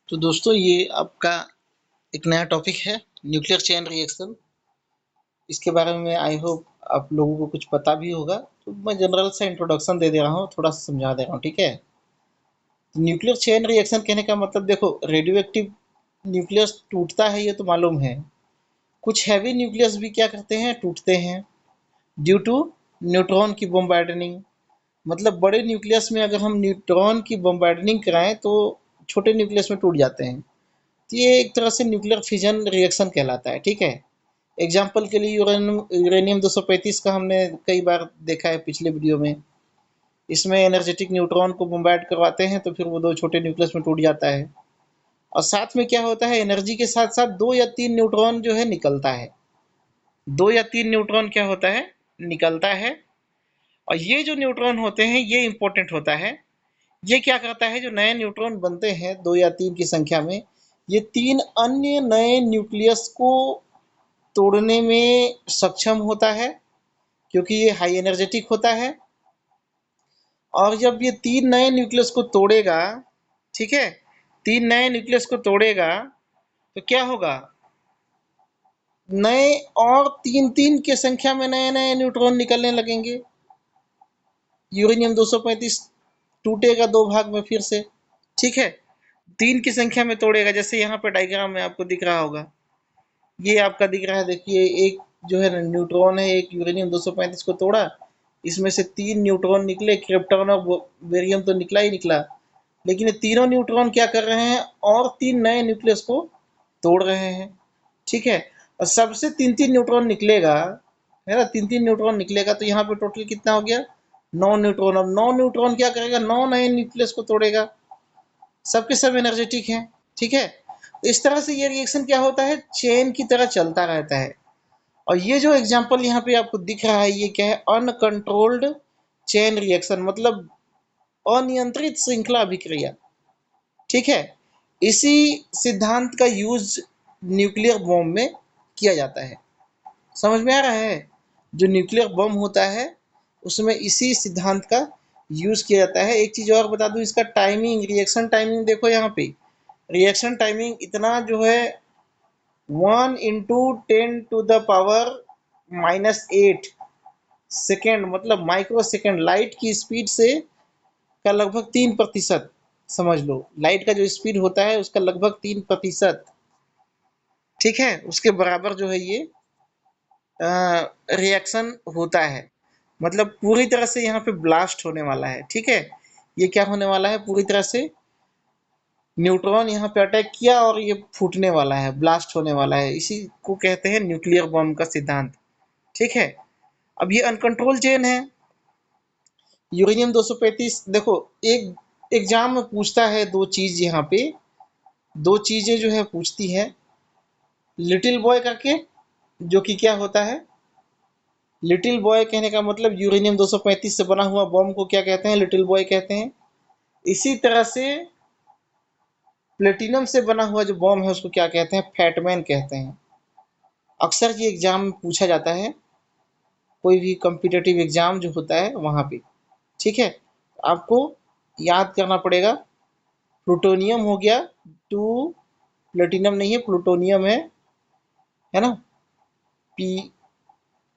तो दोस्तों ये आपका एक नया टॉपिक है न्यूक्लियर चेन रिएक्शन। इसके बारे में आई होप आप लोगों को कुछ पता भी होगा। तो मैं जनरल सा इंट्रोडक्शन दे रहा हूँ, थोड़ा सा समझा दे रहा हूँ, ठीक है। तो न्यूक्लियर चेन रिएक्शन कहने का मतलब देखो, रेडियो एक्टिव न्यूक्लियस टूटता है ये तो मालूम है। कुछ हैवी न्यूक्लियस भी क्या करते हैं, टूटते हैं ड्यू टू न्यूट्रॉन की बॉम्बार्डनिंग। मतलब बड़े न्यूक्लियस में अगर हम न्यूट्रॉन की बॉम्बार्डनिंग कराएं तो छोटे न्यूक्लियस में टूट जाते हैं। तो ये एक तरह से न्यूक्लियर फिजन रिएक्शन कहलाता है, ठीक है। एग्जाम्पल के लिए यूरेनियम 235 का हमने कई बार देखा है पिछले वीडियो में। इसमें एनर्जेटिक न्यूट्रॉन को बम्बार्ड करवाते हैं तो फिर वो दो छोटे न्यूक्लियस में टूट जाता है। और साथ में क्या होता है, एनर्जी के साथ साथ दो या तीन न्यूट्रॉन जो है निकलता है। दो या तीन न्यूट्रॉन क्या होता है, निकलता है। और ये जो न्यूट्रॉन होते हैं ये इंपॉर्टेंट होता है। ये क्या करता है, जो नए न्यूट्रॉन बनते हैं दो या तीन की संख्या में, ये तीन अन्य नए न्यूक्लियस को तोड़ने में सक्षम होता है, क्योंकि ये हाई एनर्जेटिक होता है। और जब ये तीन नए न्यूक्लियस को तोड़ेगा, ठीक है, तीन नए न्यूक्लियस को तोड़ेगा तो क्या होगा, नए और तीन तीन के संख्या में नए नए न्यूट्रॉन निकलने लगेंगे। यूरेनियम 235 टूटेगा दो भाग में फिर से, ठीक है। तीन की संख्या में तोड़ेगा, जैसे यहाँ पे डायग्राम में आपको दिख रहा होगा, ये आपका दिख रहा है, देखिए एक जो है न्यूट्रॉन है, एक यूरेनियम 235 को तोड़ा, इसमें से तीन न्यूट्रॉन निकले, क्रिप्टॉन और बेरियम तो निकला ही निकला। लेकिन ये तीनों न्यूट्रॉन क्या कर रहे हैं, और तीन नए न्यूक्लियस को तोड़ रहे हैं, ठीक है। और सबसे तीन तीन न्यूट्रॉन निकलेगा, है ना, तीन तीन न्यूट्रॉन निकलेगा, तो यहाँ पे टोटल कितना हो गया, नौ न्यूट्रॉन। अब नौ न्यूट्रॉन क्या करेगा, नौ नए न्यूक्लियस को तोड़ेगा, सबके सब एनर्जेटिक हैं, ठीक है। इस तरह से ये रिएक्शन क्या होता है, चेन की तरह चलता रहता है। और ये जो एग्जांपल यहाँ पे आपको दिख रहा है, ये क्या है, अनकंट्रोल्ड चेन रिएक्शन, मतलब अनियंत्रित श्रृंखला अभिक्रिया, ठीक है। इसी सिद्धांत का यूज न्यूक्लियर बॉम्ब में किया जाता है। समझ में आ रहा है, जो न्यूक्लियर बम होता है उसमें इसी सिद्धांत का यूज किया जाता है। एक चीज और बता दूं, इसका टाइमिंग, रिएक्शन टाइमिंग देखो यहाँ पे, रिएक्शन टाइमिंग इतना जो है 1 × 10⁻⁻⁸ सेकेंड, मतलब माइक्रो सेकेंड, लाइट की स्पीड से का लगभग 3%। समझ लो, लाइट का जो स्पीड होता है उसका लगभग 3%, ठीक है, उसके बराबर जो है ये रिएक्शन होता है। मतलब पूरी तरह से यहाँ पे ब्लास्ट होने वाला है, ठीक है। ये क्या होने वाला है, पूरी तरह से न्यूट्रॉन यहाँ पे अटैक किया और ये फूटने वाला है, ब्लास्ट होने वाला है। इसी को कहते हैं न्यूक्लियर बम का सिद्धांत, ठीक है। अब ये अनकंट्रोल चेन है। यूरेनियम 235 देखो, एक एग्जाम में पूछता है दो चीज, यहाँ पे दो चीजें जो है पूछती है, लिटिल बॉय करके, जो कि क्या होता है, लिटिल बॉय कहने का मतलब यूरेनियम 235 से बना हुआ बम को क्या कहते हैं, लिटिल बॉय कहते हैं। इसी तरह से प्लेटिनम से बना हुआ जो बम है उसको क्या कहते हैं, फैटमैन कहते हैं। अक्सर ये एग्जाम में पूछा जाता है, कोई भी कॉम्पिटिटिव एग्जाम जो होता है वहाँ पे, ठीक है। आपको याद करना पड़ेगा, प्लूटोनियम हो गया टू, प्लेटिनम नहीं है, प्लूटोनियम है ना, पी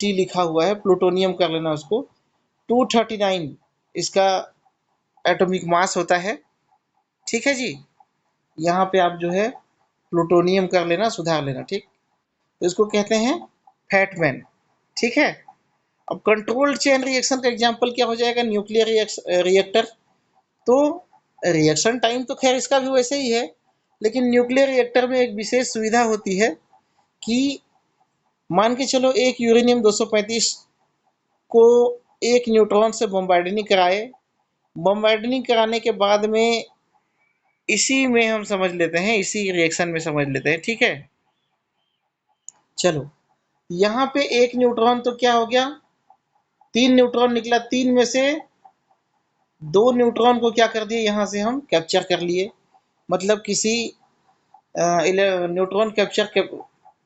टी लिखा हुआ है, प्लूटोनियम कर लेना उसको। 239 इसका एटॉमिक मास होता है, ठीक है जी। यहाँ पे आप जो है प्लूटोनियम कर लेना, सुधार लेना, ठीक। तो इसको कहते हैं फैटमैन, ठीक है। अब कंट्रोल्ड चेन रिएक्शन का एग्जांपल क्या हो जाएगा, न्यूक्लियर रिएक्टर। तो रिएक्शन टाइम तो खैर इसका भी वैसे ही है, लेकिन न्यूक्लियर रिएक्टर में एक विशेष सुविधा होती है कि मान के चलो एक यूरेनियम 235 को एक न्यूट्रॉन से बम्बार्डनिंग कराए, बम्बार्डनिंग कराने के बाद में इसी में हम समझ लेते हैं, इसी रिएक्शन में समझ लेते हैं, ठीक है। चलो, यहाँ पे एक न्यूट्रॉन तो क्या हो गया, तीन न्यूट्रॉन निकला, तीन में से दो न्यूट्रॉन को क्या कर दिए, यहाँ से हम कैप्चर कर लिए। मतलब किसी न्यूट्रॉन कैप्चर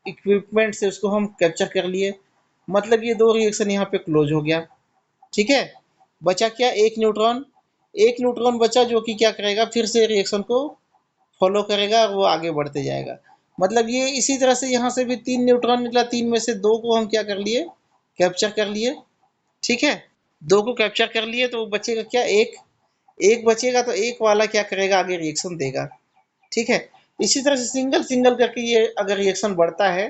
इक्विपमेंट से उसको हम कैप्चर कर लिए। मतलब ये दो रिएक्शन यहाँ पे क्लोज हो गया, ठीक है। बचा क्या, एक न्यूट्रॉन, एक न्यूट्रॉन बचा जो कि क्या करेगा, फिर से रिएक्शन को फॉलो करेगा और वो आगे बढ़ते जाएगा। मतलब ये इसी तरह से यहाँ से भी 3 न्यूट्रॉन निकला, 3 में से 2 को हम क्या कर लिए, कैप्चर कर लिए। ठीक है, 2 को कैप्चर कर लिए तो बचेगा क्या, एक। एक बचेगा तो एक वाला क्या करेगा, आगे रिएक्शन देगा। ठीक है, इसी तरह से सिंगल सिंगल करके ये अगर रिएक्शन बढ़ता है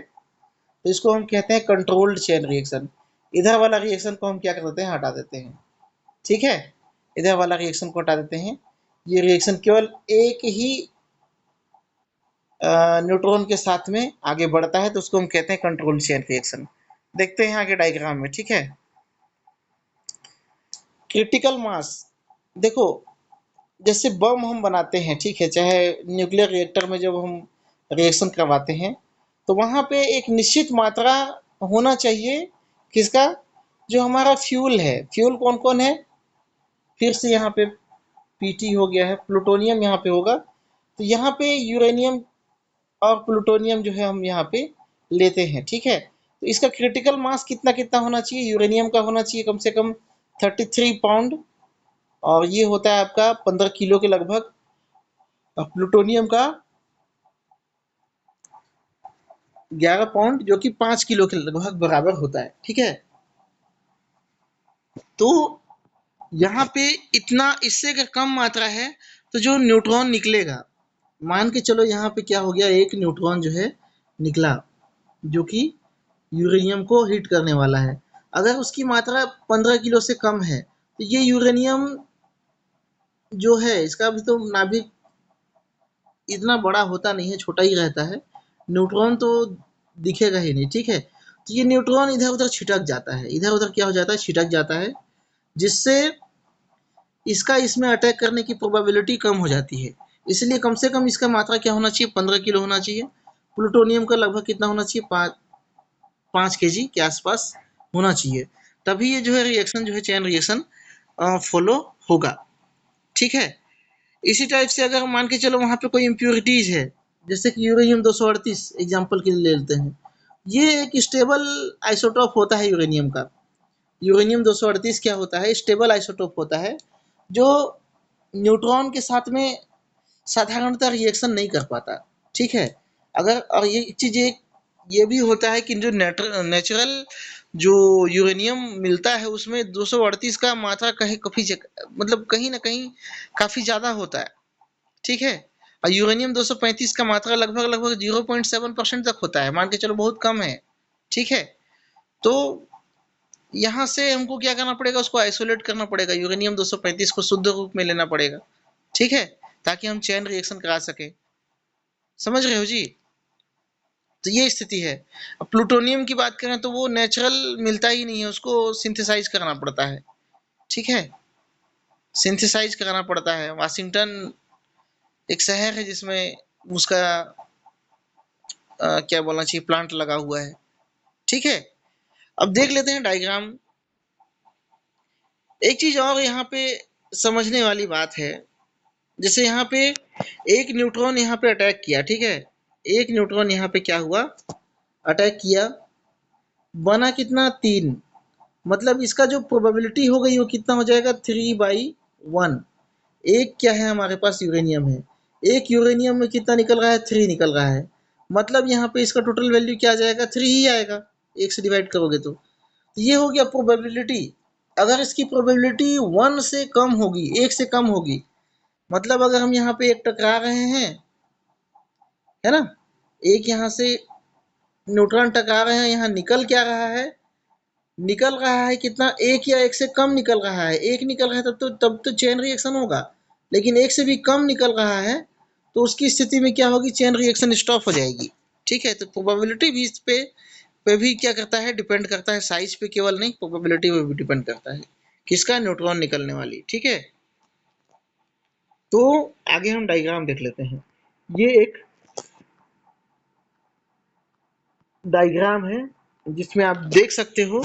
तो इसको हम कहते हैं कंट्रोल्ड चेन रिएक्शन। इधर वाला रिएक्शन को हम क्या कर देते हैं, हटा देते हैं। ठीक है, इधर वाला रिएक्शन को हटा देते हैं। ये रिएक्शन केवल एक ही न्यूट्रॉन के साथ में आगे बढ़ता है तो उसको हम कहते हैं कंट्रोल चेन रिएक्शन। देखते हैं आगे डायग्राम में। ठीक है, क्रिटिकल मास, देखो जैसे बम हम बनाते हैं, ठीक है, चाहे न्यूक्लियर रिएक्टर में जब हम रिएक्शन करवाते हैं तो वहां पे एक निश्चित मात्रा होना चाहिए, किसका, जो हमारा फ्यूल है। फ्यूल कौन कौन है, फिर से यहाँ पे पीटी हो गया है, प्लूटोनियम यहाँ पे होगा। तो यहाँ पे यूरेनियम और प्लूटोनियम जो है हम यहाँ पे लेते हैं। ठीक है, तो इसका क्रिटिकल मास कितना कितना होना चाहिए, यूरेनियम का होना चाहिए कम से कम 33 पाउंड, और ये होता है आपका 15 किलो के लगभग। और प्लूटोनियम का 11 पाउंड, जो कि 5 किलो के लगभग बराबर होता है। ठीक है, तो यहाँ पे इतना, इससे अगर कम मात्रा है तो जो न्यूट्रॉन निकलेगा, मान के चलो यहाँ पे क्या हो गया, एक न्यूट्रॉन जो है निकला जो कि यूरेनियम को हिट करने वाला है। अगर उसकी मात्रा 15 किलो से कम है तो ये यूरेनियम जो है इसका भी तो नाभिक इतना बड़ा होता नहीं है, छोटा ही रहता है। न्यूट्रॉन तो दिखेगा ही नहीं। ठीक है, तो ये न्यूट्रॉन इधर उधर छिटक जाता है, इधर उधर क्या हो जाता है, छिटक जाता है, जिससे इसका इसमें अटैक करने की प्रोबेबिलिटी कम हो जाती है। इसलिए कम से कम इसका मात्रा क्या होना चाहिए, 15 किलो होना चाहिए। प्लूटोनियम का लगभग कितना होना चाहिए, 5 kg के आसपास होना चाहिए। तभी ये जो है रिएक्शन जो है चैन रिएक्शन फॉलो होगा। ठीक है, इसी टाइप से अगर मान के चलो वहां पे कोई इम्प्योरिटीज है, जैसे कि यूरेनियम 238 एग्जाम्पल के लिए ले लेते हैं। ये एक स्टेबल आइसोटोप होता है यूरेनियम का। यूरेनियम 238 क्या होता है, स्टेबल आइसोटोप होता है जो न्यूट्रॉन के साथ में साधारणतः रिएक्शन नहीं कर पाता। ठीक है, अगर और ये चीज ये भी होता है कि जो नेचुरल जो यूरेनियम मिलता है उसमें 238 का मात्रा कहीं काफी मतलब कहीं ना कहीं काफी ज्यादा होता है। ठीक है, और यूरेनियम 235 का मात्रा लगभग लगभग 0.7% तक होता है, मान के चलो बहुत कम है। ठीक है, तो यहाँ से हमको क्या करना पड़ेगा, उसको आइसोलेट करना पड़ेगा, यूरेनियम 235 को शुद्ध रूप में लेना पड़ेगा। ठीक है, ताकि हम चेन रिएक्शन करा सके। समझ रहे हो जी, तो ये स्थिति है। अब प्लूटोनियम की बात करें तो वो नेचुरल मिलता ही नहीं है, उसको सिंथेसाइज करना पड़ता है। ठीक है, सिंथेसाइज कराना पड़ता है। वाशिंगटन एक शहर है जिसमें उसका क्या बोलना चाहिए, प्लांट लगा हुआ है। ठीक है, अब देख लेते हैं डायग्राम। एक चीज और यहाँ पे समझने वाली बात है, जैसे यहाँ पे एक न्यूट्रॉन यहाँ पे अटैक किया। ठीक है, एक न्यूट्रॉन यहाँ पे क्या हुआ, अटैक किया, बना कितना, 3। मतलब इसका जो प्रोबेबिलिटी हो गई वो कितना हो जाएगा, 3/1। एक क्या है हमारे पास, यूरेनियम है। एक यूरेनियम में कितना निकल रहा है, 3 निकल रहा है। मतलब यहाँ पे इसका टोटल वैल्यू क्या आ जाएगा, 3 ही आएगा, एक से डिवाइड करोगे तो ये हो गया प्रोबेबिलिटी। अगर इसकी प्रोबेबिलिटी 1 से कम होगी, 1 से कम होगी, मतलब अगर हम यहाँ पे एक टकरा रहे हैं, है ना, एक यहाँ से न्यूट्रॉन टकरा रहे हैं, यहाँ निकल क्या रहा है, निकल रहा है कितना, एक या एक से कम निकल रहा है। एक निकल रहा है तब तो चेन रिएक्शन होगा, लेकिन एक से भी कम निकल रहा है तो उसकी स्थिति में क्या होगी, चेन रिएक्शन स्टॉप हो जाएगी। ठीक है, तो प्रोबेबिलिटी भी इस पे भी क्या करता है, डिपेंड करता है, साइज पे केवल नहीं, प्रोबेबिलिटी पे भी डिपेंड करता है, किसका, न्यूट्रॉन निकलने वाली। ठीक है, तो आगे हम डायग्राम देख लेते हैं। ये एक डायग्राम है जिसमें आप देख सकते हो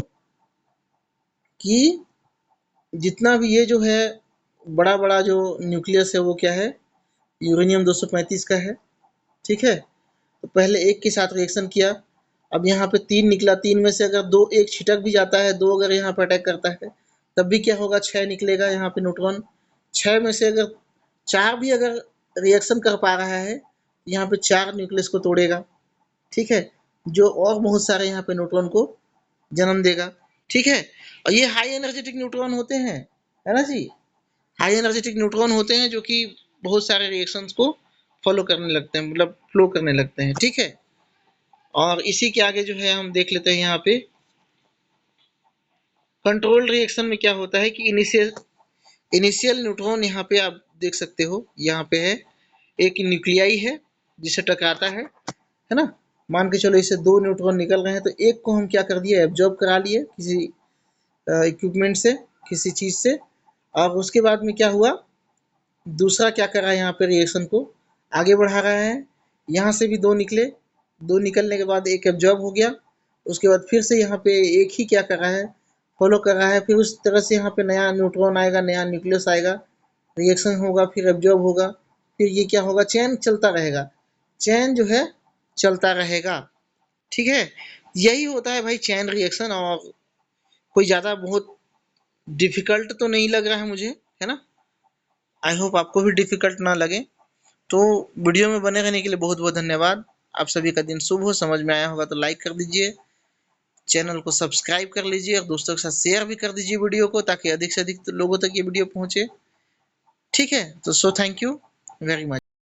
कि जितना भी ये जो है बड़ा बड़ा जो न्यूक्लियस है वो क्या है, यूरेनियम 235 का है। ठीक है, तो पहले एक के साथ रिएक्शन किया, अब यहाँ पे 3 निकला, 3 में से अगर दो, एक छिटक भी जाता है, 2 अगर यहाँ पे अटैक करता है तब भी क्या होगा, 6 निकलेगा यहाँ पे न्यूट्रॉन। 6 में से अगर 4 भी अगर रिएक्शन कर पा रहा है, यहाँ पे 4 न्यूक्लियस को तोड़ेगा, ठीक है, जो और बहुत सारे यहाँ पे न्यूट्रॉन को जन्म देगा, ठीक है। और ये हाई एनर्जेटिक न्यूट्रॉन होते हैं, है ना जी। हाई एनर्जेटिक न्यूट्रॉन होते हैं जो कि बहुत सारे रिएक्शंस को फॉलो करने लगते हैं, मतलब फ्लो करने लगते हैं, ठीक है। और इसी के आगे जो है हम देख लेते हैं यहाँ पे कंट्रोल रिएक्शन में क्या होता है कि इनिशियल न्यूट्रॉन यहाँ पे आप देख सकते हो, यहाँ पे है एक न्यूक्लियाई है जिसे टकराता है ना। मान के चलो इससे 2 न्यूट्रॉन निकल रहे हैं, तो एक को हम क्या कर दिए, एब्जॉर्ब करा लिए किसी इक्विपमेंट से, किसी चीज से। और उसके बाद में क्या हुआ, दूसरा क्या कर रहा है, यहाँ पे रिएक्शन को आगे बढ़ा रहा है। यहाँ से भी 2 निकले, 2 निकलने के बाद एक एब्जॉर्ब हो गया, उसके बाद फिर से यहाँ पे एक ही क्या कर रहा है, फॉलो कर रहा है। फिर उस तरह से यहाँ पे नया न्यूट्रॉन आएगा, नया न्यूक्लियस आएगा, रिएक्शन होगा, फिर एब्जॉर्ब होगा, फिर ये क्या होगा, चेन चलता रहेगा, चेन जो है चलता रहेगा, ठीक है। यही होता है भाई चेन रिएक्शन। और कोई ज़्यादा बहुत डिफिकल्ट तो नहीं लग रहा है मुझे, है ना। आई होप आपको भी डिफिकल्ट ना लगे। तो वीडियो में बने रहने के लिए बहुत बहुत धन्यवाद। आप सभी का दिन शुभ हो। समझ में आया होगा तो लाइक कर दीजिए, चैनल को सब्सक्राइब कर लीजिए और दोस्तों के साथ शेयर भी कर दीजिए वीडियो को, ताकि अधिक से अधिक लोगों तक ये वीडियो पहुंचे, ठीक है। तो थैंक यू वेरी मच।